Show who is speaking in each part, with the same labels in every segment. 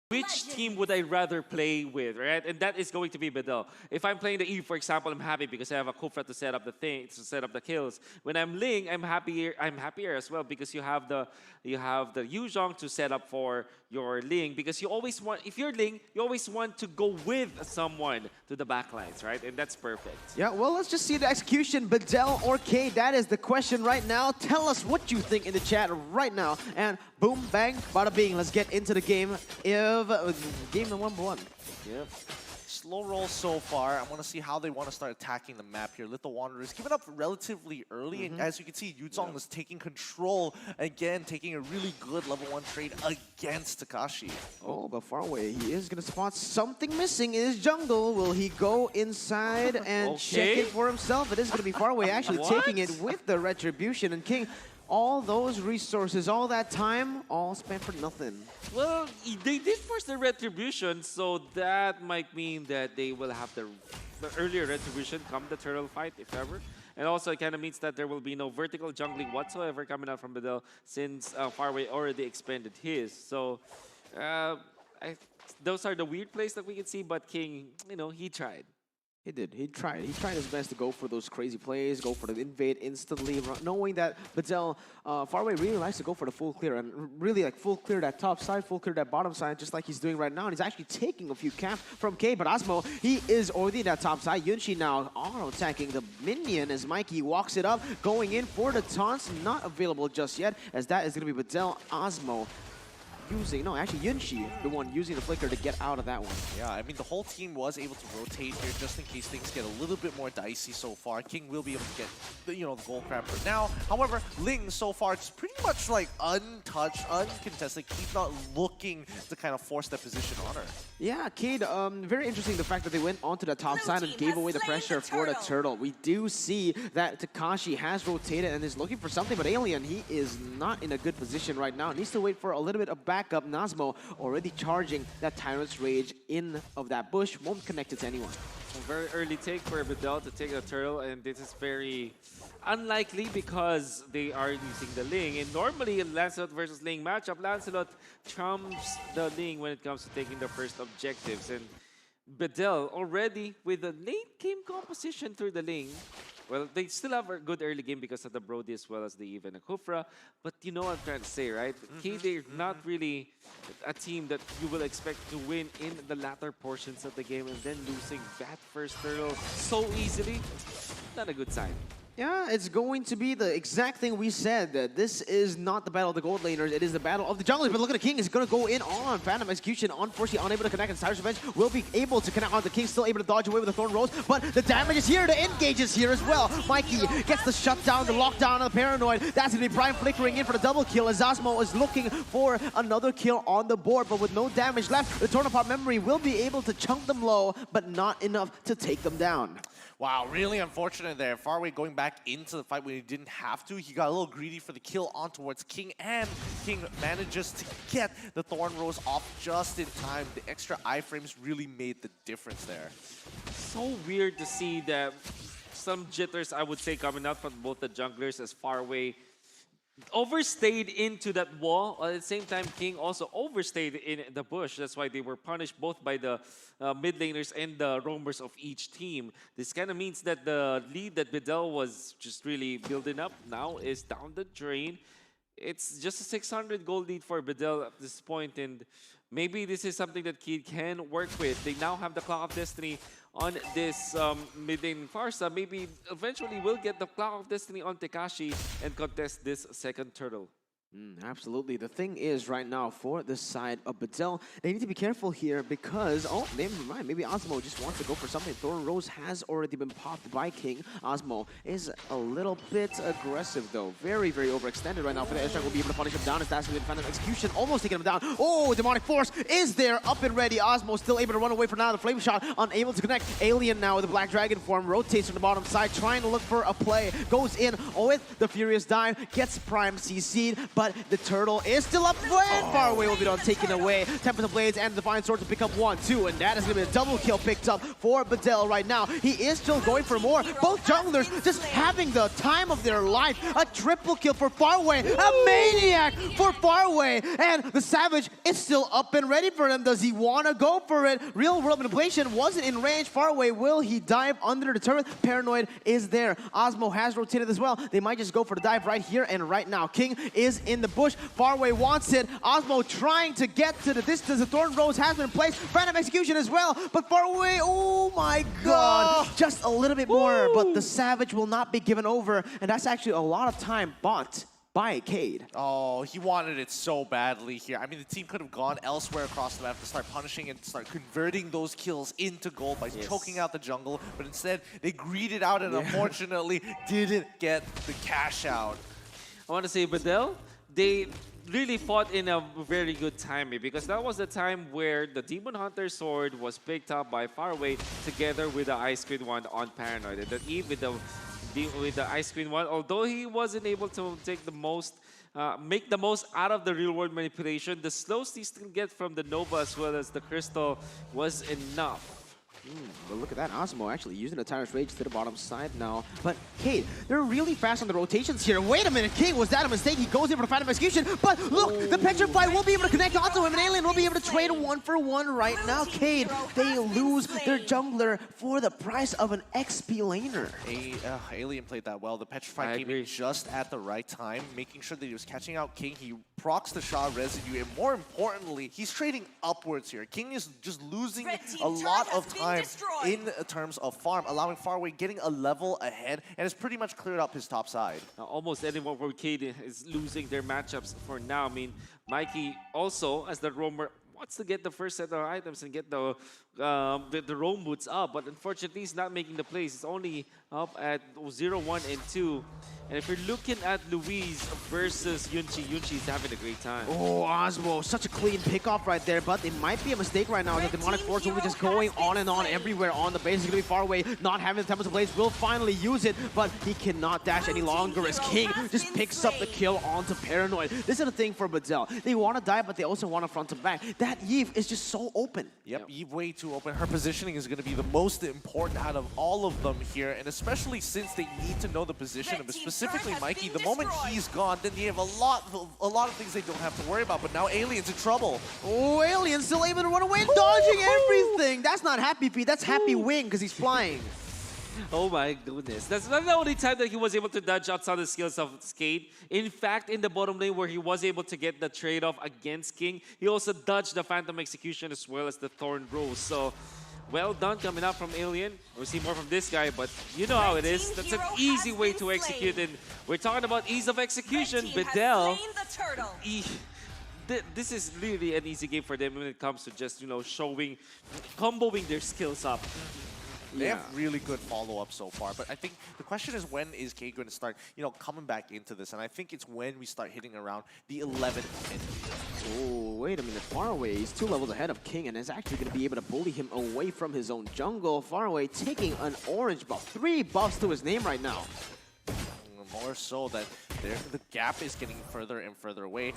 Speaker 1: which team would I rather play with, right? And that is going to be Bedel. If I'm playing the Eve, for example, I'm happy because I have a Kufra to set up the thing, to set up the kills. When I'm Ling, I'm happier. I'm happier as well because you have the Yuzhong to set up for your Ling, because you always want, if you're Ling, you always want to go with someone to the backlines, right? And that's perfect.
Speaker 2: Yeah, well, let's just see the execution. Bedel or K, that is the question right now. Tell us what you think in the chat right now. And boom, bang, bada bing. Let's get into the game of game number one.
Speaker 3: Yep. Slow roll so far. I want to see how they want to start attacking the map here. Little Wanderers giving up relatively early, and as you can see, Yuzong is taking control again, taking a really good level 1 trade against Takashi.
Speaker 2: Oh, but far away, he is going to spot something missing in his jungle. Will he go inside and check it for himself? It is going to be far away, actually taking it with the Retribution. And King, all those resources, all that time, all spent for nothing.
Speaker 1: Well, they did force the Retribution, so that might mean that they will have the earlier Retribution come the turtle fight, if ever. And also, it kind of means that there will be no vertical jungling whatsoever coming out from Bedel, since Farway already expended his. So, those are the weird plays that we can see, but King, you know, he tried.
Speaker 2: He did. He tried. He tried his best to go for those crazy plays, go for the invade instantly, knowing that Bedel, Farway really likes to go for the full clear and really like full clear that top side, full clear that bottom side, just like he's doing right now. And he's actually taking a few camps from K, but Osmo, he is already in that top side. Yunshi now auto-attacking the minion as Mikey walks it up, going in for the taunts, not available just yet, as that is going to be Bedel, Osmo. Actually Yunshi, the one using the flicker to get out of that one.
Speaker 3: Yeah, I mean, the whole team was able to rotate here just in case things get a little bit more dicey so far. King will be able to get, the gold crab for now. However, Ling so far, it's pretty much like untouched, uncontested. He's not looking to kind of force that position on her.
Speaker 2: Yeah, Cade, very interesting the fact that they went onto the top side and gave away the pressure for the turtle. We do see that Takashi has rotated and is looking for something, but Alien, he is not in a good position right now. Needs to wait for a little bit of backup. Nazmo already charging that Tyrant's Rage in of that bush, won't connect it to anyone.
Speaker 1: A very early take for Bedel to take a turtle, and this is very unlikely because they are using the Ling. And normally in Lancelot versus Ling matchup, Lancelot trumps the Ling when it comes to taking the first objectives. And Bedel already with a late game composition through the Ling. Well, they still have a good early game because of the Brody as well as the Eve and the Kufra. But you know what I'm trying to say, right? They're not really a team that you will expect to win in the latter portions of the game, and then losing that first turtle so easily, not a good sign.
Speaker 2: Yeah, it's going to be the exact thing we said. That this is not the battle of the gold laners, it is the battle of the junglers. But look at the King, is going to go in on Phantom Execution. Unfortunately, unable to connect, and Cyrus Revenge will be able to connect on the King, still able to dodge away with the Thorn Rose. But the damage is here, the engage is here as well. Mikey gets the shutdown, the lockdown of the Paranoid. That's going to be Prime flickering in for the double kill as Osmo is looking for another kill on the board. But with no damage left, the Torn-Apart Memory will be able to chunk them low, but not enough to take them down.
Speaker 3: Wow, really unfortunate there. Farway going back into the fight when he didn't have to. He got a little greedy for the kill on towards King, and King manages to get the Thorn Rose off just in time. The extra iframes really made the difference there.
Speaker 1: So weird to see that some jitters, I would say, coming out from both the junglers as Farway overstayed into that wall. At the same time, King also overstayed in the bush. That's why they were punished both by the mid laners and the roamers of each team. This kind of means that the lead that Bedel was just really building up now is down the drain. It's just a 600 gold lead for Bedel at this point, and maybe this is something that Kid can work with. They now have the Clock of Destiny on this mid lane Farsa. Maybe eventually we'll get the Clock of Destiny on Takashi and contest this second turtle.
Speaker 2: Absolutely. The thing is, right now, for this side of Bedel, they need to be careful here because, oh, never mind, maybe Osmo just wants to go for something. Thorn Rose has already been popped by King. Osmo is a little bit aggressive, though. Very, very overextended right now. For the airstrike will be able to punish him down. As that's with Phantom Execution, almost taking him down. Oh, Demonic Force is there, up and ready. Osmo still able to run away for now. The Flame Shot unable to connect. Alien now with the Black Dragon form, rotates from the bottom side, trying to look for a play. Goes in with the Furious Dive, gets Prime CC'd. but the turtle is still up and far away will be done, taken away. Tempest Blades and Divine Sword to pick up 1, 2, and that is going to be a double kill picked up for Bedel right now. He is still going for more. Both junglers just having the time of their life. A triple kill for Farway, a maniac for Farway, and the Savage is still up and ready for him. Does he want to go for it? Real world manipulation wasn't in range. Farway, will he dive under the turret? Paranoid is there. Osmo has rotated as well. They might just go for the dive right here and right now. King is in the bush. Farway wants it. Osmo trying to get to the distance. The Thorn Rose has been placed. Random execution as well. But Farway, oh my god. Just a little bit more. But the Savage will not be given over. And that's actually a lot of time bought by Cade.
Speaker 3: Oh, he wanted it so badly here. I mean, the team could have gone elsewhere across the map to start punishing and start converting those kills into gold by choking out the jungle, but instead they greeded out and unfortunately didn't get the cash out.
Speaker 1: I want to say, Bedel, they really fought in a very good timing because that was the time where the Demon Hunter sword was picked up by Farway together with the Ice Queen one on Paranoid. And then Eve with the Ice Queen one, although he wasn't able to take the most, make the most out of the real world manipulation, the slows he still get from the Nova as well as the Crystal was enough.
Speaker 2: But look at that, Osmo actually using the Tyrant's Rage to the bottom side now. But Cade, they're really fast on the rotations here. Wait a minute, King, was that a mistake? He goes in for the Phantom Execution, but look, the Petrify will be able to connect onto him, and Alien will be able to trade 1-for-1 right now. Cade, they lose their jungler for the price of an XP laner.
Speaker 3: Alien played that well. The Petrify came in just at the right time, making sure that he was catching out King. He procs the Shah residue, and more importantly, he's trading upwards here. King is just losing a lot of time in terms of farm, allowing Farway getting a level ahead, and has pretty much cleared up his top side.
Speaker 1: Almost anyone for Cade is losing their matchups for now. I mean, Mikey also, as the roamer, wants to get the first set of items and get the roam boots up, but unfortunately he's not making the plays. He's only up at 0, 1, and 2. And if you're looking at Louise versus Yunchi, Yunchi's having a great time.
Speaker 2: Oh, Osmo, such a clean pickoff right there, but it might be a mistake right now. The Demonic Force will be just going on and on everywhere on the base. He's going to be far away, not having the Tempest Blaze, will finally use it, but he cannot dash any longer as King just picks up the kill onto Paranoid. This is the thing for Bedel. They want to die, but they also want to front to back. That Eve is just so open.
Speaker 3: Yep, Eve way too open. Her positioning is going to be the most important out of all of them here, and especially since they need to know the position of specifically Mikey. The moment he's gone, then they have a lot of things they don't have to worry about, but now Alien's in trouble.
Speaker 2: Oh, Alien's still able to run away, dodging everything. That's not Happy Feet, that's Happy Wing, because he's flying.
Speaker 1: Oh my goodness. That's not the only time that he was able to dodge outside the skills of Skate. In fact, in the bottom lane where he was able to get the trade-off against King, he also dodged the Phantom Execution as well as the Thorn Rose. So, well done coming out from Alien. We'll see more from this guy, but you know how it is. That's an easy way to execute, and we're talking about ease of execution. Bedel, this is really an easy game for them when it comes to just, you know, showing, comboing their skills up.
Speaker 3: They have really good follow-up so far, but I think the question is, when is Cade going to start, you know, coming back into this? And I think it's when we start hitting around the 11th minute.
Speaker 2: Oh, wait a minute. Faraway is 2 levels ahead of King and is actually going to be able to bully him away from his own jungle. Faraway taking an orange buff. 3 buffs to his name right now.
Speaker 3: More so that the gap is getting further and further away.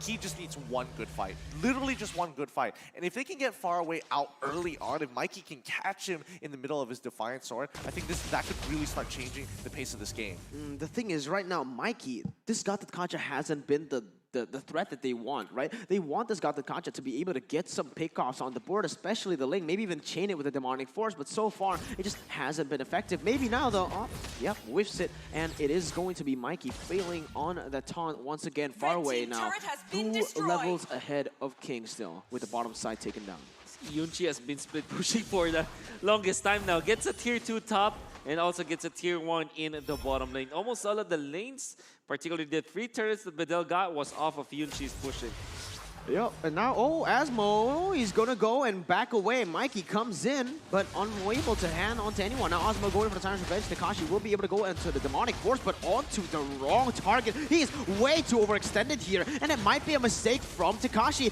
Speaker 3: He just needs one good fight. Literally just one good fight. And if they can get Faraway out early on, if Mikey can catch him in the middle of his Defiant Sword, I think that could really start changing the pace of this game.
Speaker 2: The thing is, right now, Mikey, this Gothic Concha hasn't been the threat that they want, right? They want this Gothic Concha to be able to get some pickoffs on the board, especially the lane, maybe even chain it with a Demonic Force, but so far, it just hasn't been effective. Maybe now, though, yep, whiffs it, and it is going to be Mikey failing on the taunt once again, far away now. 2 levels ahead of King still, with the bottom side taken down.
Speaker 1: Yunchi has been split pushing for the longest time now. Gets a tier 2 top and also gets a tier 1 in the bottom lane. Almost all of the lanes, particularly the 3 turrets that Bedel got, was off of Yunchi's pushing.
Speaker 2: Yep, and now, Asmo, he's gonna go and back away. Mikey comes in, but unable to hand onto anyone. Now Asmo going for the Tyrant's Revenge. Takashi will be able to go into the Demonic Force, but onto the wrong target. He is way too overextended here, and it might be a mistake from Takashi.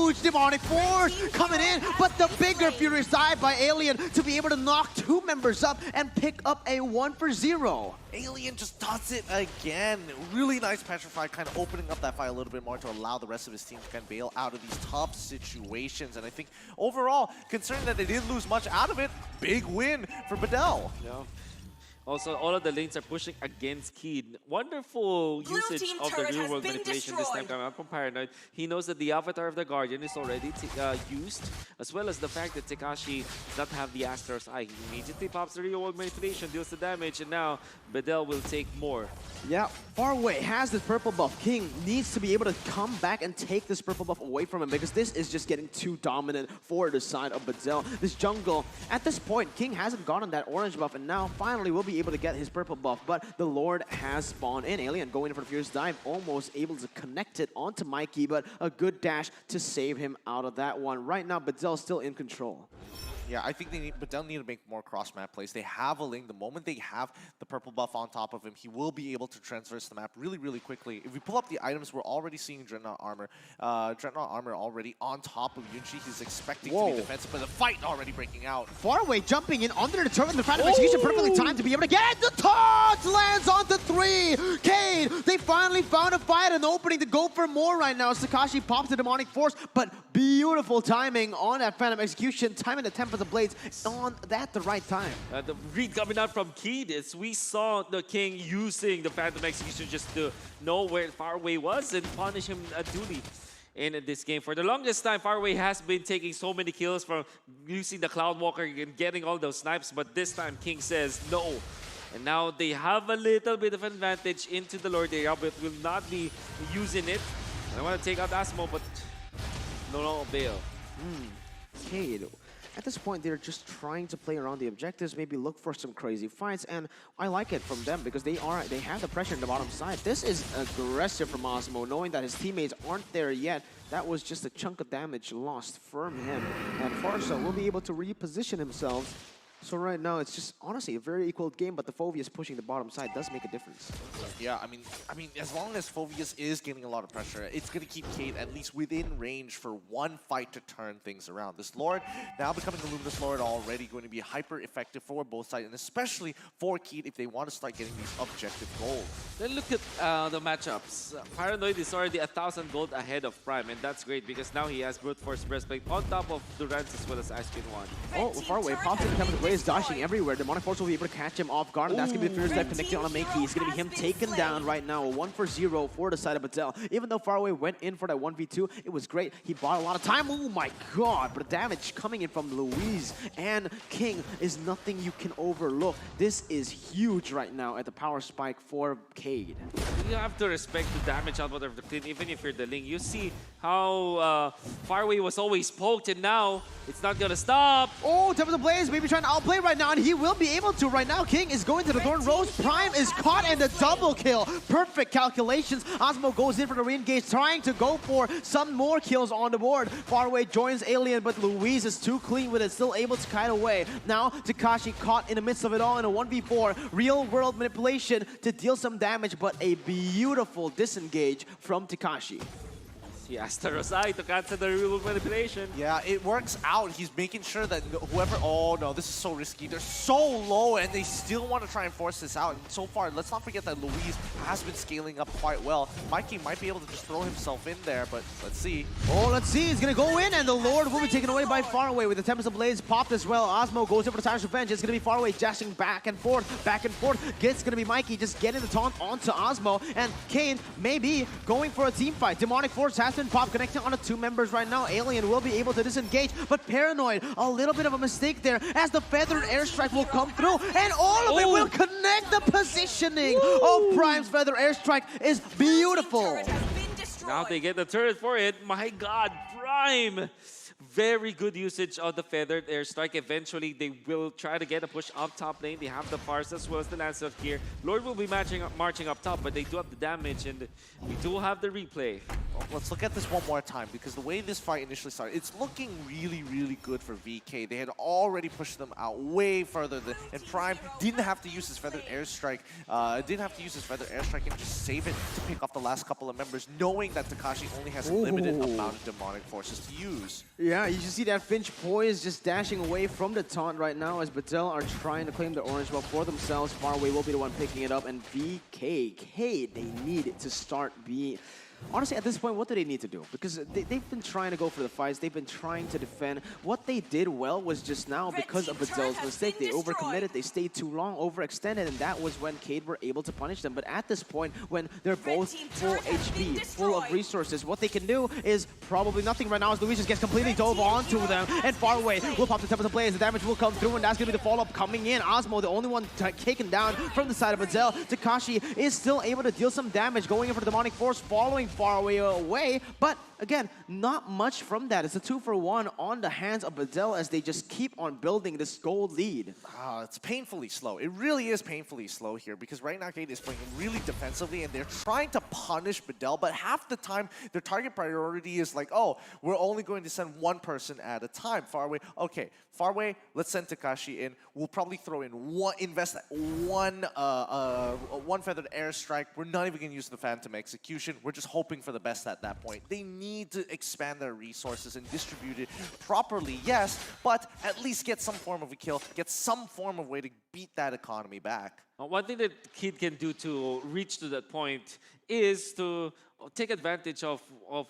Speaker 2: huge demonic force coming in, but the bigger Furious Dive by Alien to be able to knock 2 members up and pick up a 1-for-0.
Speaker 3: Alien just does it again. Really nice Petrify, kind of opening up that fight a little bit more to allow the rest of his team to kind of bail out of these tough situations. And I think overall, considering that they didn't lose much out of it, big win for Bedel.
Speaker 1: Yeah. Also, all of the lanes are pushing against Keed. Wonderful usage of the real-world manipulation this time coming out from Paranoid. He knows that the avatar of the Guardian is already used, as well as the fact that Tekashi does not have the Astro's Eye. He immediately pops the real-world manipulation, deals the damage, and now Bedel will take more.
Speaker 2: Yeah, Faraway has this purple buff. King needs to be able to come back and take this purple buff away from him because this is just getting too dominant for the side of Bedel. This jungle, at this point, King hasn't gotten that orange buff, and now finally will be able to get his purple buff, but the Lord has spawned in. Alien going in for the Furious Dive, almost able to connect it onto Mikey, but a good dash to save him out of that one. Right now, Bedel's still in control.
Speaker 3: Yeah, I think Bedel need to make more cross-map plays. They have a Ling. The moment they have the purple buff on top of him, he will be able to traverse the map really, really quickly. If we pull up the items, we're already seeing Dreadnought armor. Dreadnought armor already on top of Yunchi. He's expecting to be defensive, but the fight already breaking out.
Speaker 2: Faraway jumping in under the turret, and the Phantom Execution perfectly timed to be able to get the taunt! Lands onto 3! Cade, they finally found a fight, an opening to go for more right now. Tekashi pops the Demonic Force, but beautiful timing on that Phantom Execution, timing the Tempest of Blades on that the right time.
Speaker 1: The read coming out from Keed is we saw the King using the Phantom Execution just to know where Faraway was and punish him duly in this game. For the longest time, Faraway has been taking so many kills from using the Cloudwalker and getting all those snipes, but this time King says no. And now they have a little bit of advantage into the Lord area, but will not be using it. I want to take out Asmo, but no avail.
Speaker 2: Cade. At this point, they're just trying to play around the objectives, maybe look for some crazy fights, and I like it from them because they have the pressure in the bottom side. This is aggressive from Osmo, knowing that his teammates aren't there yet. That was just a chunk of damage lost from him, and Farsa will be able to reposition himself. So right now, it's just honestly a very equal game, but the Phoveus pushing the bottom side does make a difference.
Speaker 3: Yeah, I mean, as long as Phoveus is getting a lot of pressure, it's going to keep Cade at least within range for one fight to turn things around. This Lord, now becoming the Luminous Lord, already going to be hyper effective for both sides, and especially for Cade if they want to start getting these objective goals.
Speaker 1: Then look at the matchups. Paranoid is already 1,000 gold ahead of Prime, and that's great because now he has Brute Force Breastplate on top of Durance as well as Ice Queen 1.
Speaker 2: Oh, Faraway pops in, comes away, is dashing everywhere. Demonic Force will be able to catch him off guard, and that's going to be the Furious Dive connecting on a Makey. It's going to be him taken down right now. A 1-for-0 for the side of Bedel. Even though Faraway went in for that 1v2, it was great. He bought a lot of time. Oh my god, but the damage coming in from Louise and King is nothing you can overlook. This is huge right now at the power spike for Cade.
Speaker 1: You have to respect the damage output of the clean, even if you're the Ling. You see how Faraway was always poked, and now it's not going to stop.
Speaker 2: Oh, Tempest of Blaze maybe trying to outplay right now, and he will be able to right now. King is going to the Thorn Rose. Prime is caught, and the double kill. Perfect calculations. Osmo goes in for the re-engage, trying to go for some more kills on the board. Faraway joins Alien, but Louise is too clean with it, still able to kite away. Now, Tekashi caught in the midst of it all in a 1v4. Real-world manipulation to deal some damage, but a beautiful disengage from Tekashi.
Speaker 1: He asked Rosai to cancel the real manipulation.
Speaker 3: Yeah, it works out. He's making sure that whoever... Oh, no, this is so risky. They're so low, and they still want to try and force this out. And so far, let's not forget that Louise has been scaling up quite well. Mikey might be able to just throw himself in there, but let's see.
Speaker 2: Oh, let's see. He's going to go in, and the Lord will be taken away by Faraway with the Tempest of Blaze popped as well. Osmo goes in for the Tyrant's Revenge. It's going to be Faraway dashing back and forth. It's going to be Mikey just getting the taunt onto Osmo, and Kane maybe going for a team fight. Demonic Force has been popped, connecting on the 2 members right now. Alien will be able to disengage, but Paranoid, a little bit of a mistake there as the Feathered Airstrike will come through, and all of it will connect. The positioning of Prime's Feather Airstrike is beautiful.
Speaker 1: Now they get the turret for it. My god, Prime! Very good usage of the feathered airstrike. Eventually, they will try to get a push up top lane. They have the Farsa as well as the Lancelot here. Lord will be marching up top, but they do have the damage, and we do have the replay.
Speaker 3: Well, let's look at this one more time, because the way this fight initially started, it's looking really, really good for VK. They had already pushed them out way further, and Prime didn't have to use his feathered airstrike. And just save it to pick off the last couple of members, knowing that Takashi only has a limited amount of demonic forces to use.
Speaker 2: Yeah, you just see that Finch poise just dashing away from the taunt right now as Bedel are trying to claim the orange buff for themselves. Faraway will be the one picking it up, and VK, they need to start being... Honestly, at this point, what do they need to do? Because they've been trying to go for the fights. They've been trying to defend. What they did well was just now, because of Bedel's mistake, they overcommitted, they stayed too long, overextended, and that was when Cade were able to punish them. But at this point, when they're both full HP, full of resources, what they can do is probably nothing right now as Luis just gets completely dove onto them. And Faraway will pop the Tempest of Play as the damage will come through, and that's going to be the follow-up coming in. Osmo, the only one taken down from the side of Bedel. Takashi is still able to deal some damage, going in for the Demonic Force, following Faraway away, but again, not much from that. It's a 2-for-1 on the hands of Bedel as they just keep on building this gold lead.
Speaker 3: It's painfully slow. It really is painfully slow here, because right now Cade is playing really defensively and they're trying to punish Bedel, but half the time their target priority is like, oh, we're only going to send one person at a time. Faraway, okay, Faraway, let's send Takashi in. We'll probably throw in one feathered airstrike. We're not even going to use the Phantom Execution. We're just hoping for the best at that point. They need to expand their resources and distribute it properly, yes, but at least get some form of a kill, get some form of way to beat that economy back.
Speaker 1: One thing that Kid can do to reach to that point is to take advantage of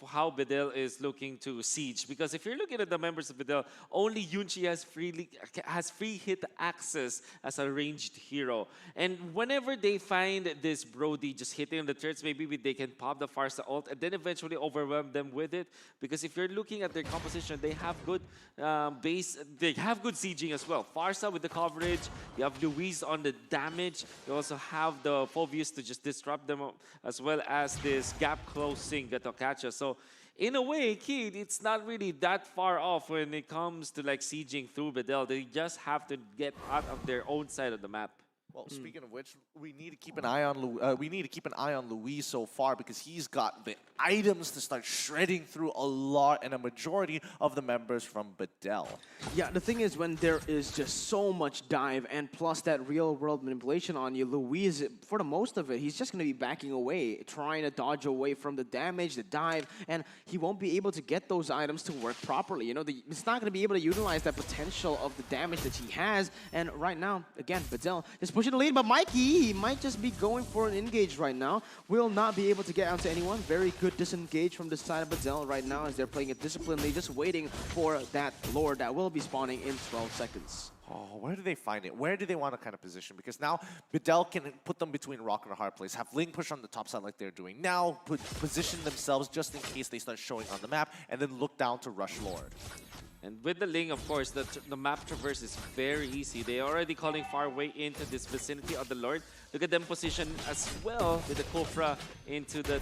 Speaker 1: how Bedel is looking to siege. Because if you're looking at the members of Bedel, only Yunchi has free hit access as a ranged hero. And whenever they find this Brody just hitting the turrets, maybe they can pop the Farsa ult and then eventually overwhelm them with it. Because if you're looking at their composition, they have good they have good sieging as well. Farsa with the coverage, you have Luis on the damage, you also have the Phobius to just disrupt them, as well as this gap closing Gatokacha. So in a way, Kid, it's not really that far off when it comes to like sieging through Bedel. They just have to get out of their own side of the map.
Speaker 3: Well, speaking of which, we need to keep an eye on Luis so far, because he's got the items to start shredding through a lot and a majority of the members from Bedel.
Speaker 2: Yeah, the thing is, when there is just so much dive and plus that real-world manipulation on you, Luis, for the most of it, he's just going to be backing away, trying to dodge away from the damage, the dive, and he won't be able to get those items to work properly. You know, it's not going to be able to utilize that potential of the damage that he has. And right now, again, Bedel is pushing the lead, but Mikey, he might just be going for an engage right now. Will not be able to get out to anyone. Very good disengage from the side of Bedel right now as they're playing it disciplinedly, just waiting for that Lord that will be spawning in 12 seconds.
Speaker 3: Oh, where do they find it? Where do they want to kind of position? Because now Bedel can put them between rock and a hard place, have Ling push on the top side like they're doing now, position themselves just in case they start showing on the map, and then look down to rush Lord.
Speaker 1: And with the Ling, of course, the map traverse is very easy. They are already calling Faraway into this vicinity of the Lord. Look at them position as well with the Kofra into the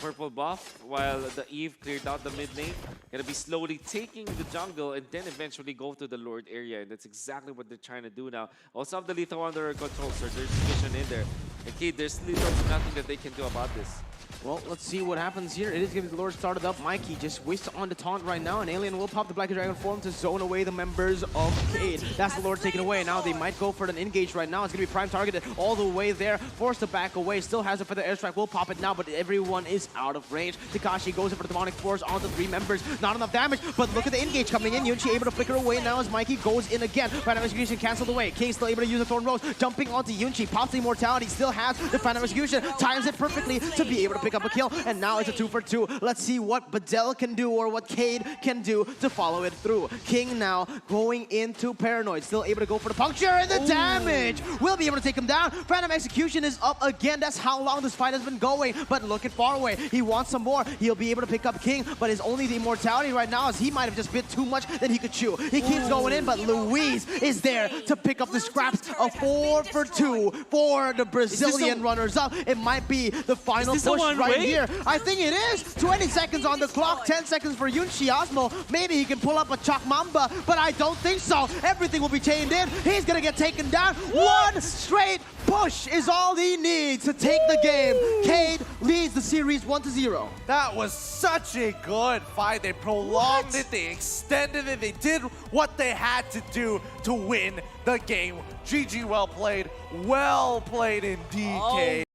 Speaker 1: purple buff, while the Eve cleared out the mid lane. Gonna be slowly taking the jungle and then eventually go to the Lord area. And that's exactly what they're trying to do now. Also have the Lethal under control, so there's vision in there. Okay, there's literally nothing that they can do about this.
Speaker 2: Well, let's see what happens here. It is going to be the Lord started up. Mikey just wastes on the taunt right now. An Alien will pop the Black Dragon form to zone away the members of Cade. That's the Lord taken away. Now they might go for an engage right now. It's going to be Prime targeted all the way there. Forced to back away. Still has it for the airstrike. Will pop it now, but everyone is out of range. Takashi goes in for the Demonic Force onto 3 members. Not enough damage, but look at the engage coming in. Yunchi able to flicker away now as Mikey goes in again. Phantom Execution canceled away. King still able to use the Thorn Rose. Jumping onto Yunchi. Pops the Immortality. Still has the Phantom Execution. Times it perfectly to be able to pick up a kill. And now it's a 2-for-2. Let's see what Bedel can do or what Cade can do to follow it through. King now going into Paranoid. Still able to go for the puncture and the damage. Will be able to take him down. Phantom Execution is up again. That's how long this fight has been going. But look at Faraway. He wants some more. He'll be able to pick up King, but it's only the Immortality right now as he might have just bit too much that he could chew. He keeps going in, but Luis is there to pick up the scraps. A 4-for-2 for the Brazilian runners-up. It might be the final push
Speaker 1: one,
Speaker 2: right
Speaker 1: wait.
Speaker 2: here. I think it is. 20 seconds on the clock, 10 seconds for Yunshi Osmo. Maybe he can pull up a Chalk Mamba, but I don't think so. Everything will be chained in. He's gonna get taken down. One straight push is all he needs to take the game. Cade leads the series 1-0.
Speaker 3: That was such a good fight. They prolonged it, they extended it, they did what they had to do to win the game. GG, well played indeed,
Speaker 1: Oh.
Speaker 3: Cade.